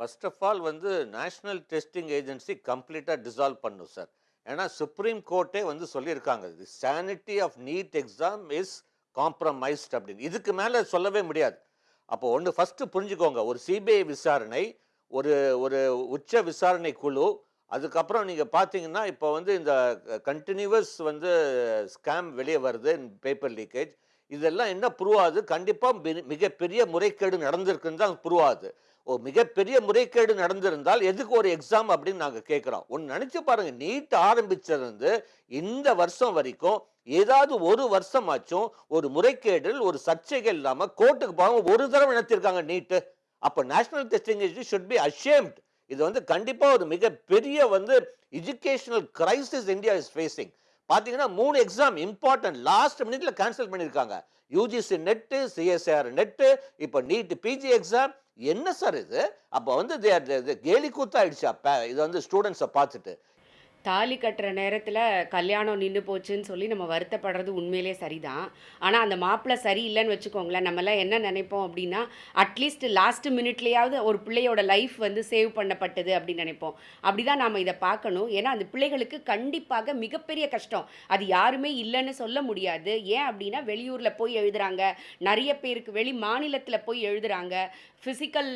First of all வந்து national testing agency கம்ப்ளீட்டாக dissolve பண்ணும் சார். ஏன்னா சுப்ரீம் கோர்ட்டே வந்து சொல்லியிருக்காங்க, the sanity of NEET exam is compromised அப்படின்னு. இதுக்கு மேலே சொல்லவே முடியாது. அப்போ ஒன்று ஃபஸ்ட்டு புரிஞ்சுக்கோங்க, ஒரு சிபிஐ விசாரணை, ஒரு ஒரு உச்ச விசாரணை குழு, அதுக்கப்புறம் நீங்கள் பார்த்தீங்கன்னா இப்போ வந்து இந்த கண்டினியூவஸ் வந்து ஸ்கேம் வெளியே வருது, பேப்பர் லீக்கேஜ், இதெல்லாம் என்ன ப்ரூவ் ஆகுது? கண்டிப்பாக மிகப்பெரிய முறைகேடு நடந்திருக்குன்னு தான் ப்ரூவ் ஆகுது. ஒரு மிகப்பெரிய முறைகேடு நடந்திருந்தால் எதுக்கு ஒரு எக்ஸாம் அப்படின்னு நாங்க கேட்கிறோம். ஒன்னு நினைச்சு பாருங்க, நீட் ஆரம்பிச்சிருந்து இந்த வருஷம் வரைக்கும் ஏதாவது ஒரு வருஷமாச்சும் ஒரு முறைகேடில் ஒரு சர்ச்சைகள் இல்லாம கோர்ட்டுக்கு போகாம ஒரு தடவை நடத்திருக்காங்க நீட். அப்ப national testing agency should be ashamed. இது வந்து கண்டிப்பா ஒரு மிகப்பெரிய வந்து educational crisis India is facing. பாத்தீங்கன்னா 3 எக்ஸாம் இம்பார்ட்டன்ட் லாஸ்ட் மினிட்ல கேன்சல் பண்ணிருக்காங்க. யூஜிசி நெட், சிஎஸ்ஆர் நெட், இப்ப நீட் பிஜி எக்ஸாம். என்ன சார் இது? அப்ப வந்து கேலி கூத்தாயிடுச்சு. அப்ப இது வந்து ஸ்டூடெண்ட்ஸை பார்த்துட்டு தாலி கட்டுற நேரத்தில் கல்யாணம் நின்று போச்சுன்னு சொல்லி நம்ம வருத்தப்படுறது உண்மையிலே சரிதான். ஆனால் அந்த மாப்பிள்ளை சரியில்லைன்னு வச்சுக்கோங்களேன், நம்மலாம் என்ன நினைப்போம் அப்படின்னா, அட்லீஸ்ட் லாஸ்ட் மினிட்லேயாவது ஒரு பிள்ளையோட லைஃப் வந்து சேவ் பண்ணப்பட்டது அப்படின்னு நினைப்போம். அப்படி தான் நாம் இதை பார்க்கணும். ஏன்னா அந்த பிள்ளைகளுக்கு கண்டிப்பாக மிகப்பெரிய கஷ்டம். அது யாருமே இல்லைன்னு சொல்ல முடியாது. ஏன் அப்படின்னா வெளியூரில் போய் எழுதுகிறாங்க, நிறைய பேருக்கு வெளி மாநிலத்தில் போய் எழுதுகிறாங்க. Physical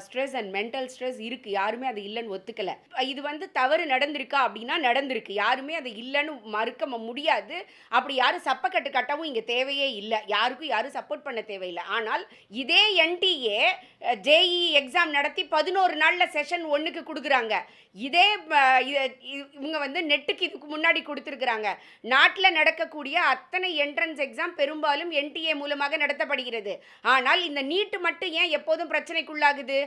stress and mental stress இருக்குது, யாருமே அது இல்லைன்னு ஒத்துக்கலை. இது வந்து தவறு நடந்திருக்கா அப்படின்னா நடந்திருக்கு, யாருமே அதை இல்லைன்னு மறுக்க முடியாது. அப்படி யாரும் சப்பக்கட்டு கட்டவும் இங்கே தேவையே இல்லை, யாருக்கும் யாரும் சப்போர்ட் பண்ண தேவையில்லை. ஆனால் இதே என்டிஏ ஜேஇ எக்ஸாம் நடத்தி 11 நாளில் செஷன் 1க்கு கொடுக்குறாங்க. இதே இவங்க வந்து நெட்டுக்கு இதுக்கு முன்னாடி கொடுத்துருக்குறாங்க. நாட்டில் நடக்கக்கூடிய அத்தனை என்ட்ரன்ஸ் எக்ஸாம் பெரும்பாலும் என்டிஏ மூலமாக நடத்தப்படுகிறது. ஆனால் இந்த நீட்டு மட்டும் ஏன் எப்போதும் பிரச்சனைக்குள்ளாகுது?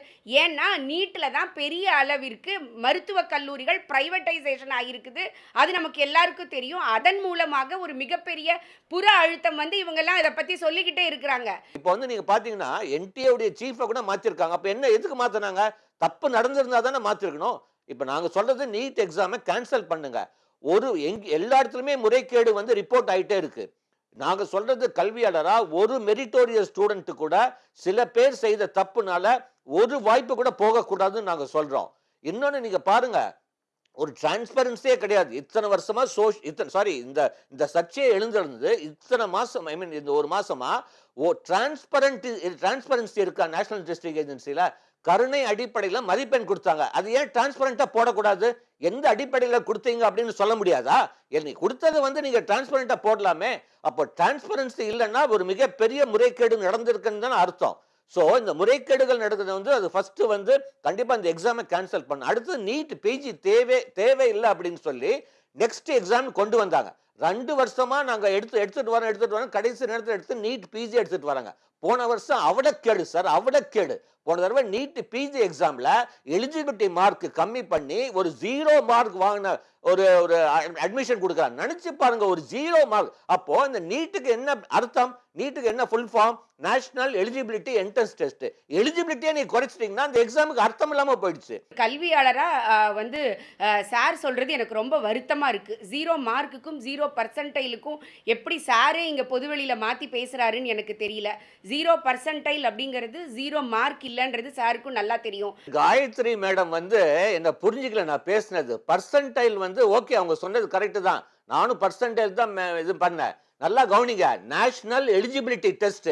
ஏன்னா நீட்டில் தான் பெரிய அளவிற்கு மருத்துவக் கல்லூரிகள் பிரைவேட்டைசேஷன் ஆகியிருக்குது. அது நமக்கு எல்லாருக்கும் தெரியும். அதன் மூலமாக ஒரு மிகப்பெரிய புற அழுத்தம் வந்து இவங்கெல்லாம் இதை பற்றி சொல்லிக்கிட்டே இருக்கிறாங்க. இப்போ வந்து நீங்கள் பார்த்தீங்கன்னா என்டிஏவுடைய சீஃபை கூட மாற்றிருக்காங்க. அப்போ என்ன எதுக்கு மாற்றினாங்க? தப்பு நடந்திருந்தா தானே மாற்றிருக்கணும். இப்போ நாங்கள் சொல்றது நீட் எக்ஸாமை கேன்சல் பண்ணுங்க. எல்லா இடத்துலையுமே முறைகேடு வந்து ரிப்போர்ட் ஆகிட்டே இருக்கு. நாங்கள் சொல்றது கல்வியாளரா, ஒரு மெரிட்டோரியஸ் ஸ்டூடெண்ட் கூட சில பேர் செய்த தப்புனால ஒரு வாய்ப்பு கூட போகக்கூடாதுன்னு நாங்கள் சொல்றோம். இன்னொன்று நீங்க பாருங்க, ஒரு டிரான்ஸ்பரன்சியே கிடையாது. இத்தனை வருஷமா இந்த சர்ச்சையை எழுந்திருந்தது இத்தனை மாசம், ஐ மீன் இந்த ஒரு மாசமா டிரான்ஸ்பரன்சி இருக்கா நேஷனல் டெஸ்டிங் ஏஜென்சில? கருணை அடிப்படையில் மதிப்பெண் கொடுத்தாங்க. அது ஏன் டிரான்ஸ்பரண்டா போடக்கூடாது? எந்த அடிப்படையில் கொடுத்தீங்க அப்படின்னு சொல்ல முடியாதா? நீ கொடுத்தது வந்து நீங்க டிரான்ஸ்பரண்டா போடலாமே. அப்போ டிரான்ஸ்பரன்சி இல்லைன்னா ஒரு மிகப்பெரிய முறைகேடு நடந்திருக்குன்னு தான் அர்த்தம். ஸோ இந்த முறைகேடுகள் நடக்குது வந்து அது ஃபர்ஸ்ட் வந்து கண்டிப்பா இந்த எக்ஸாமை கேன்சல் பண்ண. அடுத்து நீட் பிஜி தேவையில்லை அப்படின்னு சொல்லி நெக்ஸ்ட் எக்ஸாம் கொண்டு வந்தாங்க. 2 வருஷமா நாங்க எடுத்துட்டு வரோம். கடைசி நேரத்தில் எடுத்து நீட் பிஜி எடுத்துட்டு வராங்க. போன வருஷம் அவடக்கேடு சார், அவடக்கேடு. போன தடவை நீட் பிஜி எக்ஸாம்ல எலிஜிபிலிட்டி மார்க் கம்மி பண்ணி ஒரு 0 மார்க் வாங்கின ஒரு அட்மிஷன் கொடுக்குறாங்க. நினைச்சு பாருங்க, ஒரு 0 மார்க். அப்போ இந்த நீட்டுக்கு என்ன அர்த்தம்? நீட்டுக்கு என்ன full form? National eligibility entrance test. எலிஜிபிலிட்டியை நீ குறைச்சிட்டீங்கன்னா அந்த எக்ஸாமுக்கு அர்த்தம் இல்லாம போயிடுச்சு. கல்வியாளரா வந்து சார் சொல்றது எனக்கு ரொம்ப வருத்தமா இருக்கு. 0 மார்க்குக்கும் 0% எப்படி சாரே இங்க பொதுவெளியில மாத்தி பேசுறாருன்னு எனக்கு தெரியல. 0% அப்படிங்கிறது 0 மார்க் இல்லைன்றது சாருக்கும் நல்லா தெரியும். காயத்ரி மேடம் வந்து என்ன புரிஞ்சுக்கல நான் பேசினது. பர்சன்டைல் வந்து ஓகே, அவங்க சொன்னது கரெக்ட் தான். நானும் பர்சன்டைல் தான் இது பண்ணேன். நல்லா கவனிங்க, நேஷனல் எலிஜிபிலிட்டி டெஸ்ட்,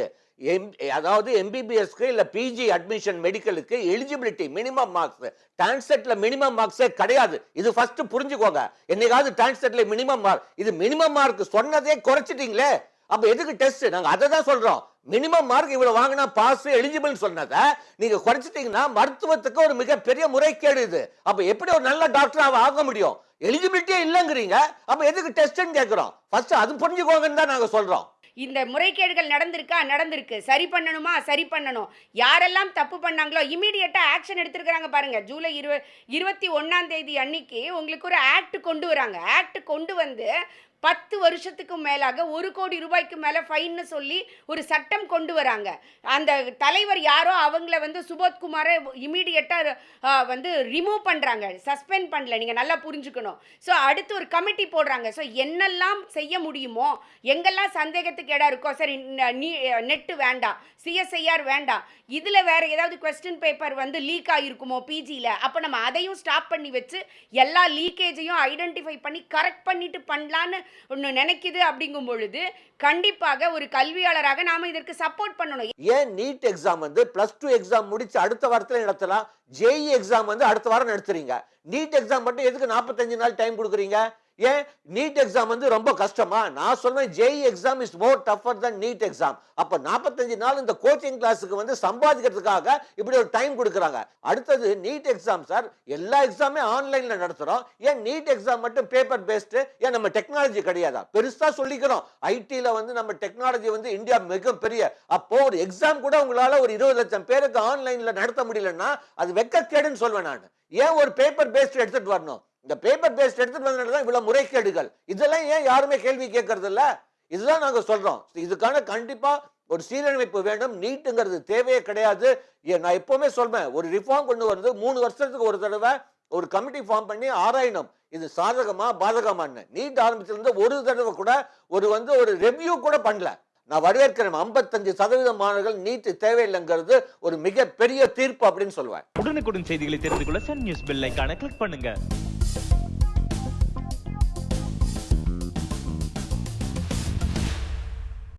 அதாவது எம்பிபிஎஸ்க்கு இல்ல பிஜி அட்மிஷன் மெடிக்கலுக்கு எலிஜிபிலிட்டி மினிமம் மார்க்ஸ். டான்செட்ல மினிமம் மார்க்ஸே கிடையாது. இது ஃபர்ஸ்ட் புரிஞ்சுக்கோங்க. என்னைக்காவது டான்செட்ல மினிமம் மார்க், இது மினிமம் மார்க் சொன்னதே குறைச்சிட்டீங்களே. அப்ப எதுக்கு டெஸ்ட்? நாங்க அதை தான் சொல்றோம். மினிமம் மார்க் இவ்வளவு வாங்கினா பாஸ் எலிஜிபிள் சொன்னதை நீங்க குறைச்சிட்டீங்கன்னா மருத்துவத்துக்கு ஒரு மிகப்பெரிய முறைகேடு இது. அப்ப எப்படி ஒரு நல்ல டாக்டர் ஆக முடியும்? எலிஜிபிலிட்டியே இல்லங்கிறீங்க. அப்ப எதுக்கு டெஸ்ட்னு கேக்குறோம். ஃபர்ஸ்ட் அது புரிஞ்சுக்கோங்கன்னு தான் நாங்க சொல்றோம். இந்த முறைகேடுகள் நடந்திருக்கு, சரி பண்ணணுமா? சரி பண்ணணும். யாரெல்லாம் தப்பு பண்ணாங்களோ இமீடியட்டா ஆக்ஷன் எடுத்திருக்கிறாங்க பாருங்க. ஜூலை 21 அன்னைக்கு உங்களுக்கு ஒரு ஆக்ட் கொண்டு வராங்க. ஆக்ட் கொண்டு வந்து 10 வருஷத்துக்கு மேலாக 1 கோடி ரூபாய்க்கு மேல ஃபைன்னு சொல்லி ஒரு சட்டம் கொண்டு வராங்க. அந்த தலைவர் யாரோ அவங்கள வந்து சுபோத்குமாரை இமிடியேட்டா வந்து ரிமூவ் பண்றாங்க. சஸ்பெண்ட் பண்ணல. நீங்க நல்லா புரிஞ்சுக்கணும். ஸோ அடுத்து ஒரு கமிட்டி போடுறாங்க. ஸோ என்னெல்லாம் செய்ய முடியுமோ, எங்கெல்லாம் சந்தேகத்துக்கு இடம் இருக்கோ, சரி நெட்டு வேண்டாம், சிஎஸ்ஐஆர் வேண்டாம், இதுல வேற ஏதாவது கொஸ்டின் பேப்பர் வந்து லீக் ஆகிருக்குமோ பிஜியில், அப்போ நம்ம அதையும் ஸ்டாப் பண்ணி வச்சு எல்லா லீக்கேஜையும் ஐடென்டிஃபை பண்ணி கரெக்ட் பண்ணிட்டு பண்ணலான்னு ஒன்று நினைக்குது. அப்படிங்கும் பொழுது கண்டிப்பாக ஒரு கல்வியாளராக நாம இதற்கு சப்போர்ட் பண்ணணும். ஏன் நீட் எக்ஸாம் வந்து +2 எக்ஸாம் முடிச்சு அடுத்த வாரத்துல நடத்தலாம், ஜேஇ எக்ஸாம் வந்து அடுத்த வாரம் நடத்துறீங்க. நீட் எக்ஸாம் மட்டும் எதுக்கு 45 நாள் டைம் கொடுக்குறீங்க? ஏன் நீட் எக்ஸாம் வந்து ரொம்ப கஷ்டமா? நான் சொல்றேன் JEE exam is more tougher than NEET exam. அப்ப 45 நாள் இந்த கோச்சிங் கிளாஸுக்கு வந்து சம்பாதிக்கிறதுக்காக இப்படி ஒரு டைம் கொடுக்குறாங்க. அடுத்தது நீட் எக்ஸாம் சார், எல்லா எக்ஸாமே ஆன்லைன்ல நடத்துறோம், ஏன் நீட் எக்ஸாம் மட்டும் பேப்பர் பேஸ்டு? ஏன் நம்ம டெக்னாலஜி கிடையாதா? பெருசா சொல்லிக்கிறோம் ஐடில வந்து நம்ம டெக்னாலஜி வந்து இந்தியா மிகப்பெரிய. அப்போ ஒரு எக்ஸாம் கூட உங்களால ஒரு 20 லட்சம் பேருக்கு ஆன்லைன்ல நடத்த முடியலன்னா அது வெக்கக்கேடுன்னு சொல்வேன் நான். ஏன் ஒரு பேப்பர் பேஸ்ட் எடுத்துட்டு வரணும்? இந்த பேப்பர் பேஸ்ட் எடுத்துட்டு வந்ததுதான் இவ்வளவு முறைகேடுகள். இதெல்லாம் ஏன் யாருமே கேள்வி கேட்கறது இல்ல? இதுதான் நாங்க சொல்றோம். இதுக்கான கண்டிப்பா ஒரு சீரமைப்பு வேண்டும். நீட்டுங்கிறது தேவையே கிடையாது. நான் எப்பவுமே சொல்றேன், ஒரு ரிஃபார்ம் கொண்டு வருது 3 வருஷத்துக்கு ஒரு தடவை ஒரு கமிட்டி ஃபார்ம் பண்ணி ஆராயணும், இது சாதகமா பாதகமான்னு. நீட் ஆரம்பிச்சிருந்த ஒரு தடவை கூட ஒரு ரெவ்யூ கூட பண்ணல. நான் வரவேற்கிறேன். 55% மாணவர்கள் நீட் தேவையில்லைங்கிறது ஒரு மிகப்பெரிய தீர்ப்பு அப்படின்னு சொல்லுவேன். உடனுக்குடன் செய்திகளை தெரிந்து கொள்ள சன் நியூஸ் பெல் ஐகானை கிளிக் பண்ணுங்க.